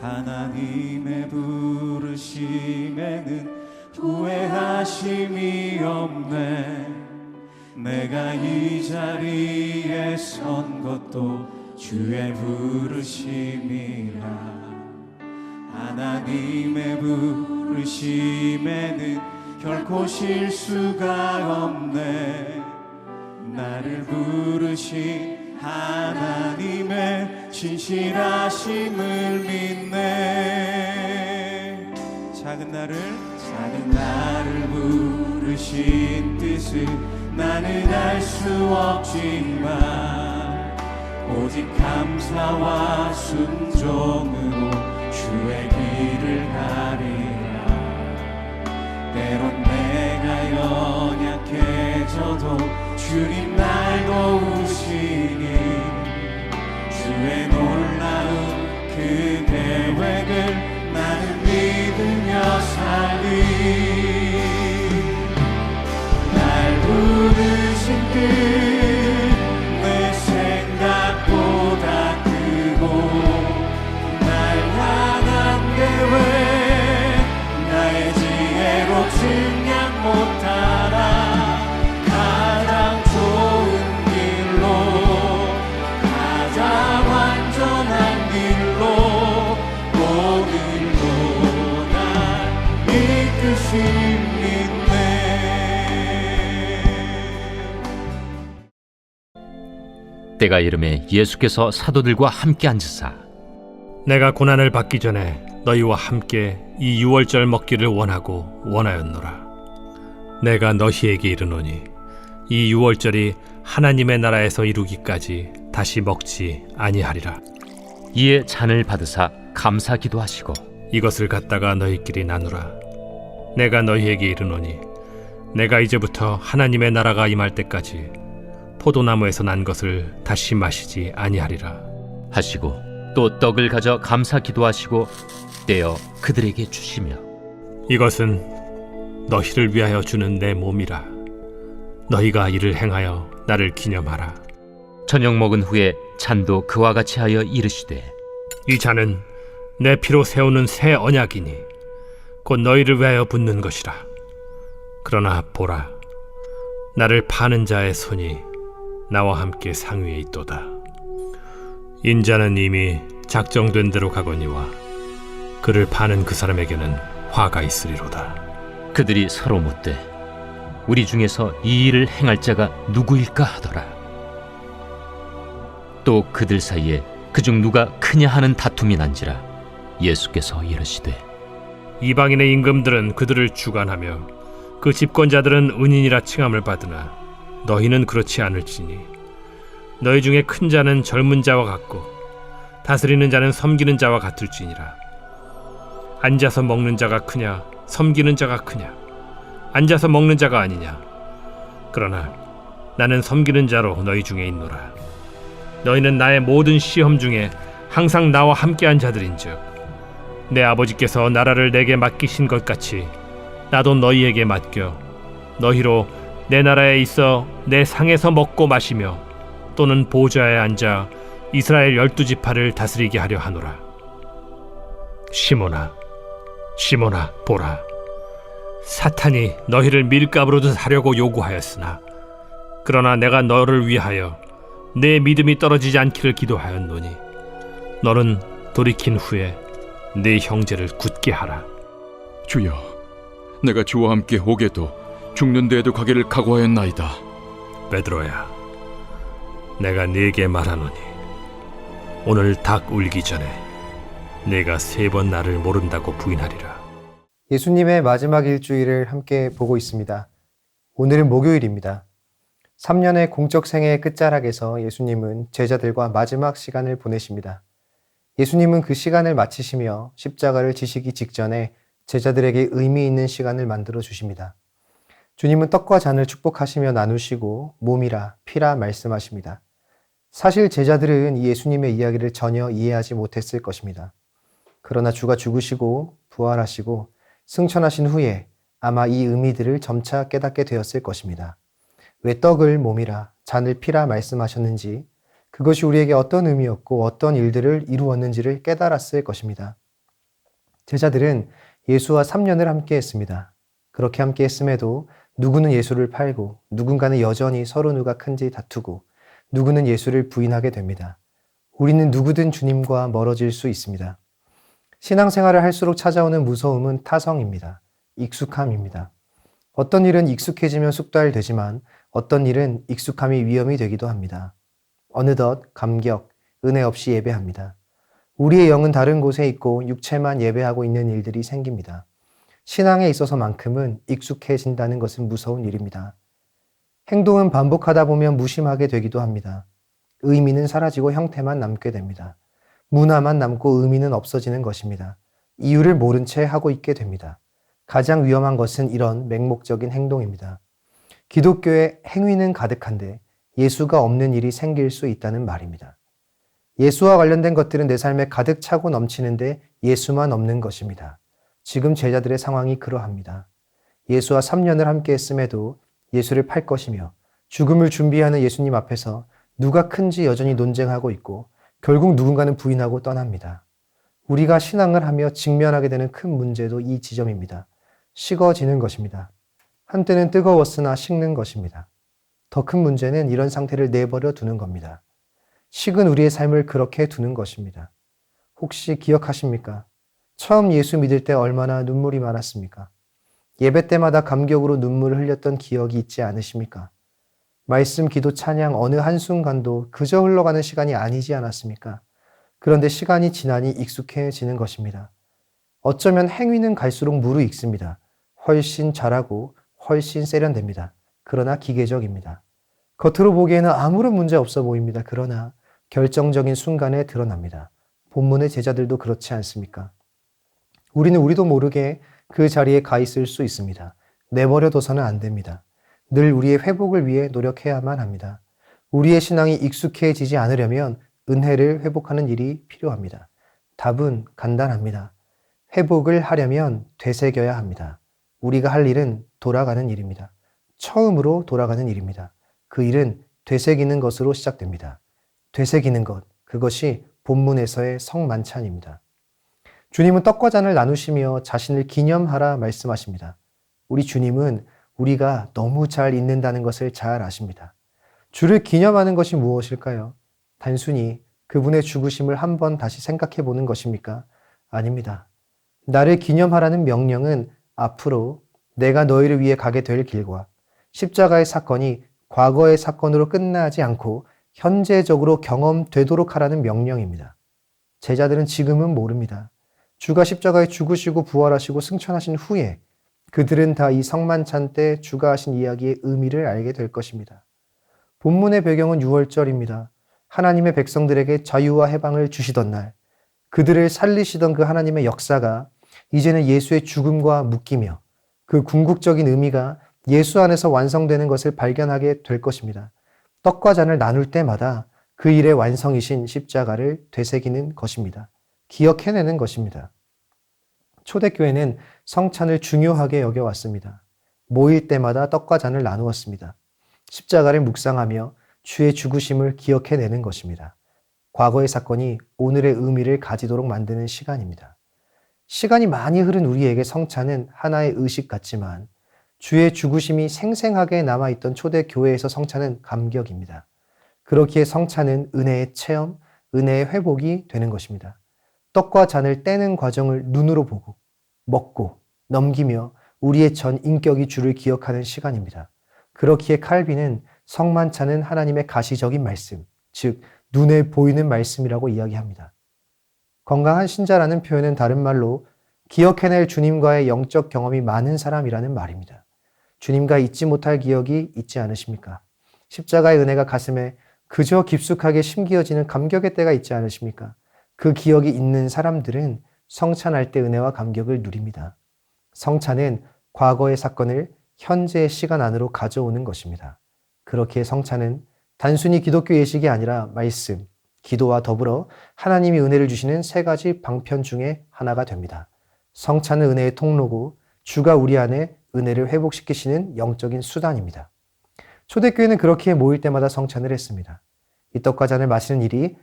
하나님의 부르심에는 후회하심이 없네. 내가 이 자리에 선 것도 주의 부르심이라. 하나님의 부르심에는 결코 실수가 없네. 나를 부르신 하나님의 진실하심을 믿네. 작은 나를 부르신 뜻을 나는 알 수 없지만 오직 감사와 순종으로 주의 길을 가리라. 때론 내가 연약해져도 주님 날 도우시니 주의 놀라운 그 계획을 나는 믿으며 살리. 날 부르신 뜻 내 생각보다 크고 날 향한 계획 나의 지혜로 증량 못하나. 가장 좋은 길로 가장 완전한 길로 오늘도 날 이끄십니다. 때가 이름에 예수께서 사도들과 함께 앉으사 내가 고난을 받기 전에 너희와 함께 이 유월절 먹기를 원하였노라. 내가 너희에게 이르노니 이 유월절이 하나님의 나라에서 이루기까지 다시 먹지 아니하리라. 이에 잔을 받으사 감사 기도하시고 이것을 갖다가 너희끼리 나누라. 내가 너희에게 이르노니 내가 이제부터 하나님의 나라가 임할 때까지 포도나무에서 난 것을 다시 마시지 아니하리라 하시고 또 떡을 가져 감사 기도하시고 떼어 그들에게 주시며 이것은 너희를 위하여 주는 내 몸이라. 너희가 이를 행하여 나를 기념하라. 저녁 먹은 후에 잔도 그와 같이 하여 이르시되 이 잔은 내 피로 세우는 새 언약이니 곧 너희를 위하여 붓는 것이라. 그러나 보라, 나를 파는 자의 손이 나와 함께 상위에 있도다. 인자는 이미 작정된 대로 가거니와 그를 파는 그 사람에게는 화가 있으리로다. 그들이 서로 묻되 우리 중에서 이 일을 행할 자가 누구일까 하더라. 또 그들 사이에 그중 누가 크냐 하는 다툼이 난지라 예수께서 이르시되 이방인의 임금들은 그들을 주관하며 그 집권자들은 은인이라 칭함을 받으나 너희는 그렇지 않을지니 너희 중에 큰 자는 젊은 자와 같고 다스리는 자는 섬기는 자와 같을지니라. 앉아서 먹는 자가 크냐 섬기는 자가 크냐? 앉아서 먹는 자가 아니냐? 그러나 나는 섬기는 자로 너희 중에 있노라. 너희는 나의 모든 시험 중에 항상 나와 함께한 자들인즉 내 아버지께서 나라를 내게 맡기신 것 같이 나도 너희에게 맡겨 너희로 내 나라에 있어 내 상에서 먹고 마시며 또는 보좌에 앉아 이스라엘 12지파를 다스리게 하려 하노라. 시몬아, 시몬아, 보라, 사탄이 너희를 밀가루로 사려고 요구하였으나 그러나 내가 너를 위하여 내 믿음이 떨어지지 않기를 기도하였노니 너는 돌이킨 후에 네 형제를 굳게 하라. 주여, 내가 주와 함께 오게도 죽는 데에도 가기를 각오하였나이다. 베드로야, 내가 네게 말하노니 오늘 닭 울기 전에 네가 3번 나를 모른다고 부인하리라. 예수님의 마지막 일주일을 함께 보고 있습니다. 오늘은 목요일입니다. 3년의 공적 생애의 끝자락에서 예수님은 제자들과 마지막 시간을 보내십니다. 예수님은 그 시간을 마치시며 십자가를 지시기 직전에 제자들에게 의미 있는 시간을 만들어 주십니다. 주님은 떡과 잔을 축복하시며 나누시고 몸이라 피라 말씀하십니다. 사실 제자들은 이 예수님의 이야기를 전혀 이해하지 못했을 것입니다. 그러나 주가 죽으시고 부활하시고 승천하신 후에 아마 이 의미들을 점차 깨닫게 되었을 것입니다. 왜 떡을 몸이라 잔을 피라 말씀하셨는지, 그것이 우리에게 어떤 의미였고 어떤 일들을 이루었는지를 깨달았을 것입니다. 제자들은 예수와 3년을 함께 했습니다. 그렇게 함께 했음에도 누구는 예수를 팔고 누군가는 여전히 서로 누가 큰지 다투고 누구는 예수를 부인하게 됩니다. 우리는 누구든 주님과 멀어질 수 있습니다. 신앙생활을 할수록 찾아오는 무서움은 타성입니다. 익숙함입니다. 어떤 일은 익숙해지면 숙달되지만 어떤 일은 익숙함이 위험이 되기도 합니다. 어느덧 감격, 은혜 없이 예배합니다. 우리의 영은 다른 곳에 있고 육체만 예배하고 있는 일들이 생깁니다. 신앙에 있어서만큼은 익숙해진다는 것은 무서운 일입니다. 행동은 반복하다 보면 무심하게 되기도 합니다. 의미는 사라지고 형태만 남게 됩니다. 문화만 남고 의미는 없어지는 것입니다. 이유를 모른 채 하고 있게 됩니다. 가장 위험한 것은 이런 맹목적인 행동입니다. 기독교의 행위는 가득한데 예수가 없는 일이 생길 수 있다는 말입니다. 예수와 관련된 것들은 내 삶에 가득 차고 넘치는데 예수만 없는 것입니다. 지금 제자들의 상황이 그러합니다. 예수와 3년을 함께 했음에도 예수를 팔 것이며 죽음을 준비하는 예수님 앞에서 누가 큰지 여전히 논쟁하고 있고 결국 누군가는 부인하고 떠납니다. 우리가 신앙을 하며 직면하게 되는 큰 문제도 이 지점입니다. 식어지는 것입니다. 한때는 뜨거웠으나 식는 것입니다. 더 큰 문제는 이런 상태를 내버려 두는 겁니다. 식은 우리의 삶을 그렇게 두는 것입니다. 혹시 기억하십니까? 처음 예수 믿을 때 얼마나 눈물이 많았습니까? 예배 때마다 감격으로 눈물을 흘렸던 기억이 있지 않으십니까? 말씀, 기도, 찬양 어느 한순간도 그저 흘러가는 시간이 아니지 않았습니까? 그런데 시간이 지나니 익숙해지는 것입니다. 어쩌면 행위는 갈수록 무르익습니다. 훨씬 잘하고 훨씬 세련됩니다. 그러나 기계적입니다. 겉으로 보기에는 아무런 문제 없어 보입니다. 그러나 결정적인 순간에 드러납니다. 본문의 제자들도 그렇지 않습니까? 우리도 모르게 그 자리에 가 있을 수 있습니다. 내버려둬서는 안 됩니다. 늘 우리의 회복을 위해 노력해야만 합니다. 우리의 신앙이 익숙해지지 않으려면 은혜를 회복하는 일이 필요합니다. 답은 간단합니다. 회복을 하려면 되새겨야 합니다. 우리가 할 일은 돌아가는 일입니다. 처음으로 돌아가는 일입니다. 그 일은 되새기는 것으로 시작됩니다. 되새기는 것, 그것이 본문에서의 성만찬입니다. 주님은 떡과 잔을 나누시며 자신을 기념하라 말씀하십니다. 우리 주님은 우리가 너무 잘 잊는다는 것을 잘 아십니다. 주를 기념하는 것이 무엇일까요? 단순히 그분의 죽으심을 한번 다시 생각해 보는 것입니까? 아닙니다. 나를 기념하라는 명령은 앞으로 내가 너희를 위해 가게 될 길과 십자가의 사건이 과거의 사건으로 끝나지 않고 현재적으로 경험되도록 하라는 명령입니다. 제자들은 지금은 모릅니다. 주가 십자가에 죽으시고 부활하시고 승천하신 후에 그들은 다 이 성만찬 때 주가 하신 이야기의 의미를 알게 될 것입니다. 본문의 배경은 유월절입니다. 하나님의 백성들에게 자유와 해방을 주시던 날, 그들을 살리시던 그 하나님의 역사가 이제는 예수의 죽음과 묶이며 그 궁극적인 의미가 예수 안에서 완성되는 것을 발견하게 될 것입니다. 떡과 잔을 나눌 때마다 그 일의 완성이신 십자가를 되새기는 것입니다. 기억해내는 것입니다. 초대교회는 성찬을 중요하게 여겨왔습니다. 모일 때마다 떡과 잔을 나누었습니다. 십자가를 묵상하며 주의 죽으심을 기억해내는 것입니다. 과거의 사건이 오늘의 의미를 가지도록 만드는 시간입니다. 시간이 많이 흐른 우리에게 성찬은 하나의 의식 같지만 주의 죽으심이 생생하게 남아있던 초대교회에서 성찬은 감격입니다. 그렇기에 성찬은 은혜의 체험, 은혜의 회복이 되는 것입니다. 떡과 잔을 떼는 과정을 눈으로 보고 먹고 넘기며 우리의 전 인격이 주를 기억하는 시간입니다. 그렇기에 칼빈은 성만찬은 하나님의 가시적인 말씀, 즉 눈에 보이는 말씀이라고 이야기합니다. 건강한 신자라는 표현은 다른 말로 기억해낼 주님과의 영적 경험이 많은 사람이라는 말입니다. 주님과 잊지 못할 기억이 있지 않으십니까? 십자가의 은혜가 가슴에 그저 깊숙하게 심기어지는 감격의 때가 있지 않으십니까? 그 기억이 있는 사람들은 성찬할 때 은혜와 감격을 누립니다. 성찬은 과거의 사건을 현재의 시간 안으로 가져오는 것입니다. 그렇기에 성찬은 단순히 기독교 예식이 아니라 말씀, 기도와 더불어 하나님이 은혜를 주시는 세 가지 방편 중에 하나가 됩니다. 성찬은 은혜의 통로고 주가 우리 안에 은혜를 회복시키시는 영적인 수단입니다. 초대교회는 그렇게 모일 때마다 성찬을 했습니다. 이 떡과 잔을 마시는 일이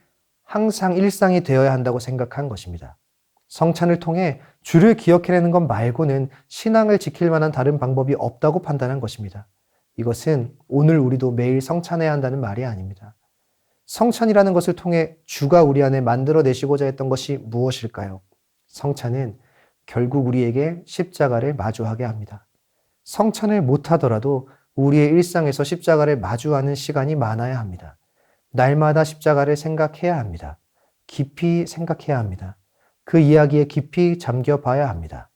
항상 일상이 되어야 한다고 생각한 것입니다. 성찬을 통해 주를 기억해내는 것 말고는 신앙을 지킬 만한 다른 방법이 없다고 판단한 것입니다. 이것은 오늘 우리도 매일 성찬해야 한다는 말이 아닙니다. 성찬이라는 것을 통해 주가 우리 안에 만들어내시고자 했던 것이 무엇일까요? 성찬은 결국 우리에게 십자가를 마주하게 합니다. 성찬을 못하더라도 우리의 일상에서 십자가를 마주하는 시간이 많아야 합니다. 날마다 십자가를 생각해야 합니다. 깊이 생각해야 합니다. 그 이야기에 깊이 잠겨 봐야 합니다.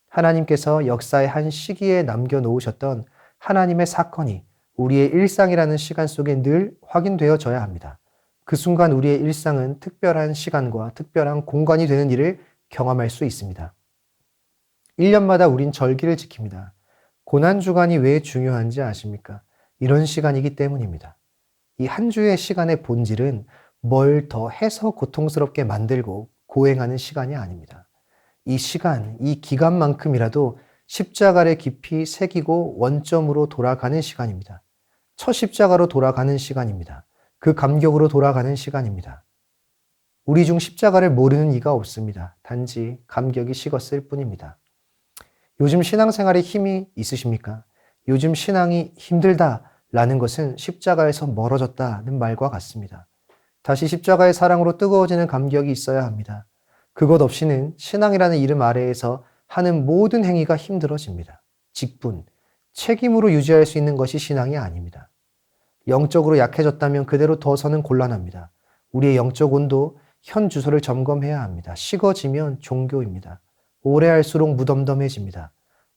하나님께서 역사의 한 시기에 남겨놓으셨던 하나님의 사건이 우리의 일상이라는 시간 속에 늘 확인되어져야 합니다. 그 순간 우리의 일상은 특별한 시간과 특별한 공간이 되는 일을 경험할 수 있습니다. 1년마다 우린 절기를 지킵니다. 고난주간이 왜 중요한지 아십니까? 이런 시간이기 때문입니다. 이 한 주의 시간의 본질은 뭘 더 해서 고통스럽게 만들고 고행하는 시간이 아닙니다. 이 시간, 이 기간만큼이라도 십자가를 깊이 새기고 원점으로 돌아가는 시간입니다. 첫 십자가로 돌아가는 시간입니다. 그 감격으로 돌아가는 시간입니다. 우리 중 십자가를 모르는 이가 없습니다. 단지 감격이 식었을 뿐입니다. 요즘 신앙생활에 힘이 있으십니까? 요즘 신앙이 힘들다라는 것은 십자가에서 멀어졌다는 말과 같습니다. 다시 십자가의 사랑으로 뜨거워지는 감격이 있어야 합니다. 그것 없이는 신앙이라는 이름 아래에서 하는 모든 행위가 힘들어집니다. 직분, 책임으로 유지할 수 있는 것이 신앙이 아닙니다. 영적으로 약해졌다면 그대로 더 서는 곤란합니다. 우리의 영적 온도, 현 주소를 점검해야 합니다. 식어지면 종교입니다. 오래 할수록 무덤덤해집니다.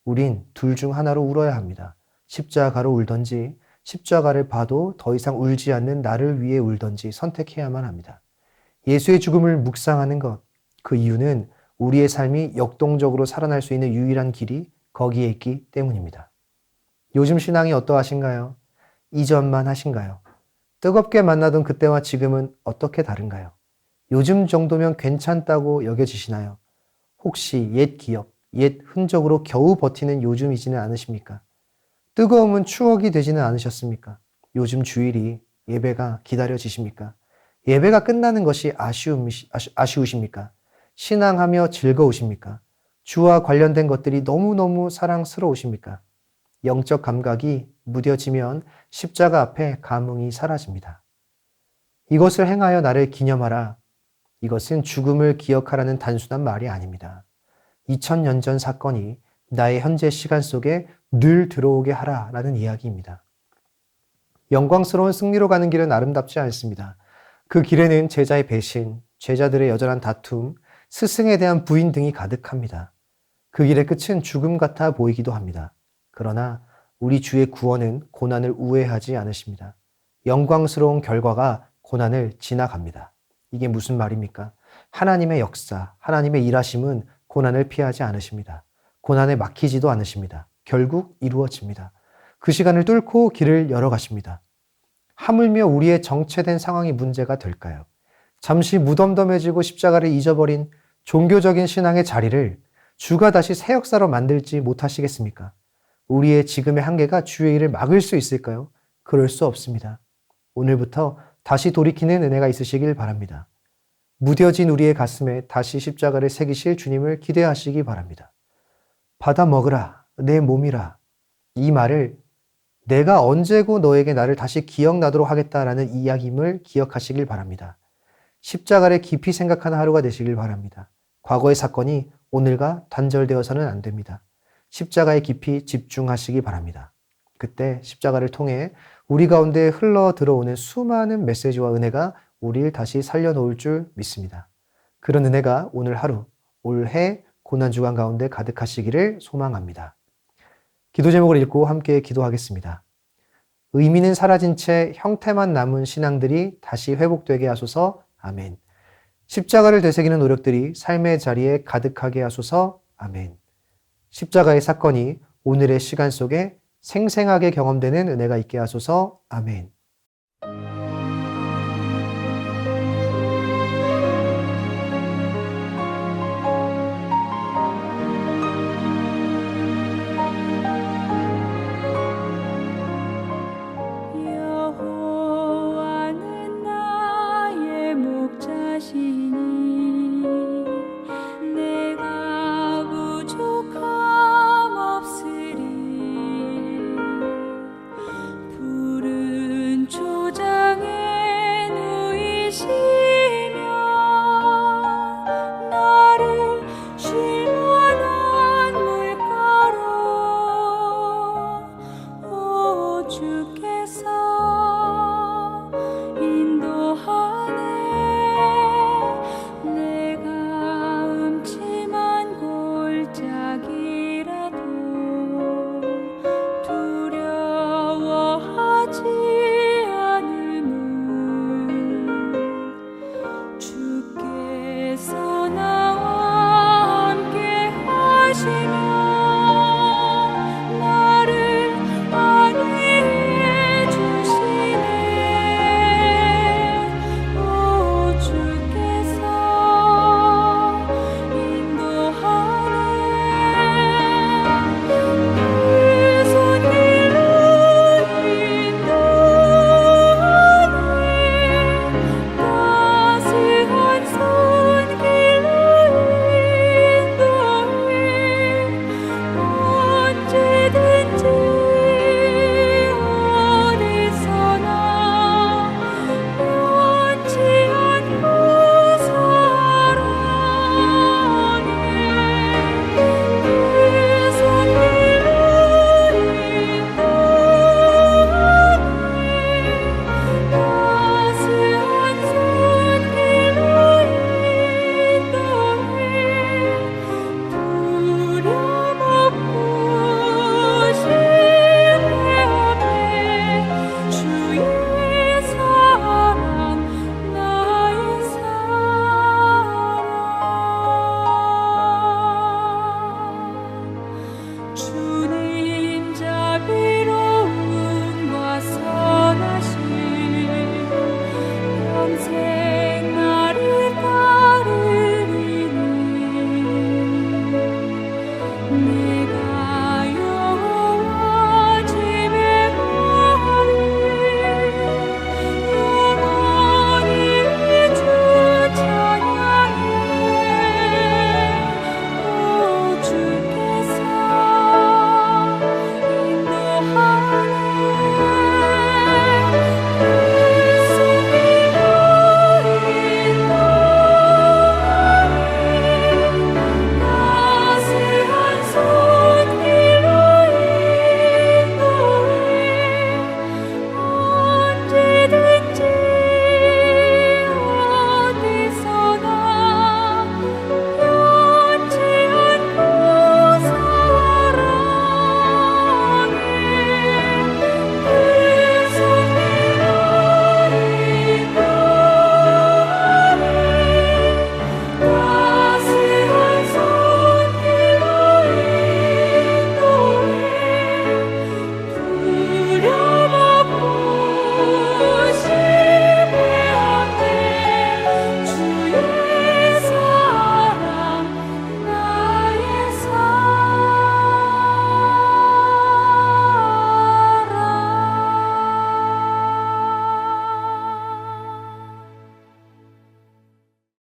우린 둘 중 하나로 울어야 합니다. 십자가로 울던지 십자가를 봐도 더 이상 울지 않는 나를 위해 울던지 선택해야만 합니다. 예수의 죽음을 묵상하는 것, 그 이유는 우리의 삶이 역동적으로 살아날 수 있는 유일한 길이 거기에 있기 때문입니다. 요즘 신앙이 어떠하신가요? 이전만 하신가요? 뜨겁게 만나던 그때와 지금은 어떻게 다른가요? 요즘 정도면 괜찮다고 여겨지시나요? 혹시 옛 기억, 옛 흔적으로 겨우 버티는 요즘이지는 않으십니까? 뜨거움은 추억이 되지는 않으셨습니까? 요즘 주일이 예배가 기다려지십니까? 예배가 끝나는 것이 아쉬우십니까? 신앙하며 즐거우십니까? 주와 관련된 것들이 너무너무 사랑스러우십니까? 영적 감각이 무뎌지면 십자가 앞에 감흥이 사라집니다. 이것을 행하여 나를 기념하라. 이것은 죽음을 기억하라는 단순한 말이 아닙니다. 2000년 전 사건이 나의 현재 시간 속에 늘 들어오게 하라라는 이야기입니다. 영광스러운 승리로 가는 길은 아름답지 않습니다. 그 길에는 제자의 배신, 제자들의 여전한 다툼, 스승에 대한 부인 등이 가득합니다. 그 길의 끝은 죽음 같아 보이기도 합니다. 그러나 우리 주의 구원은 고난을 우회하지 않으십니다. 영광스러운 결과가 고난을 지나갑니다. 이게 무슨 말입니까? 하나님의 역사, 하나님의 일하심은 고난을 피하지 않으십니다. 고난에 막히지도 않으십니다. 결국 이루어집니다. 그 시간을 뚫고 길을 열어가십니다. 하물며 우리의 정체된 상황이 문제가 될까요? 잠시 무덤덤해지고 십자가를 잊어버린 종교적인 신앙의 자리를 주가 다시 새 역사로 만들지 못하시겠습니까? 우리의 지금의 한계가 주의 일을 막을 수 있을까요? 그럴 수 없습니다. 오늘부터 다시 돌이키는 은혜가 있으시길 바랍니다. 무뎌진 우리의 가슴에 다시 십자가를 새기실 주님을 기대하시기 바랍니다. 받아 먹으라, 내 몸이라. 이 말을 내가 언제고 너에게 나를 다시 기억나도록 하겠다라는 이야기임을 기억하시길 바랍니다. 십자가를 깊이 생각하는 하루가 되시길 바랍니다. 과거의 사건이 오늘과 단절되어서는 안 됩니다. 십자가에 깊이 집중하시기 바랍니다. 그때 십자가를 통해 우리 가운데 흘러 들어오는 수많은 메시지와 은혜가 우리를 다시 살려놓을 줄 믿습니다. 그런 은혜가 오늘 하루, 올해 고난주간 가운데 가득하시기를 소망합니다. 기도 제목을 읽고 함께 기도하겠습니다. 의미는 사라진 채 형태만 남은 신앙들이 다시 회복되게 하소서. 아멘. 십자가를 되새기는 노력들이 삶의 자리에 가득하게 하소서. 아멘. 십자가의 사건이 오늘의 시간 속에 생생하게 경험되는 은혜가 있게 하소서. 아멘. 여호와는 나의 목자시니 내 주께서